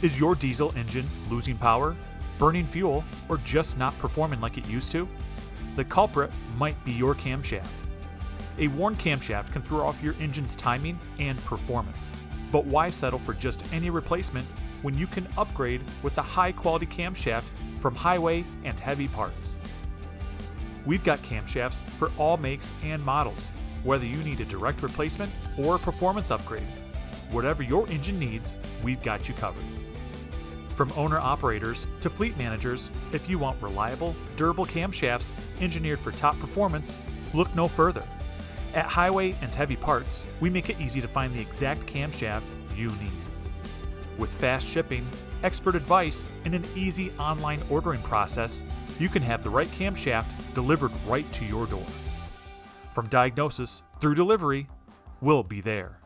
Is your diesel engine losing power, burning fuel, or just not performing like it used to? The culprit might be your camshaft. A worn camshaft can throw off your engine's timing and performance. But why settle for just any replacement when you can upgrade with a high-quality camshaft from Highway and Heavy Parts? We've got camshafts for all makes and models, whether you need a direct replacement or a performance upgrade. Whatever your engine needs, we've got you covered. From owner-operators to fleet managers, if you want reliable, durable camshafts engineered for top performance, look no further. At Highway and Heavy Parts, we make it easy to find the exact camshaft you need. With fast shipping, expert advice, and an easy online ordering process, you can have the right camshaft delivered right to your door. From diagnosis through delivery, we'll be there.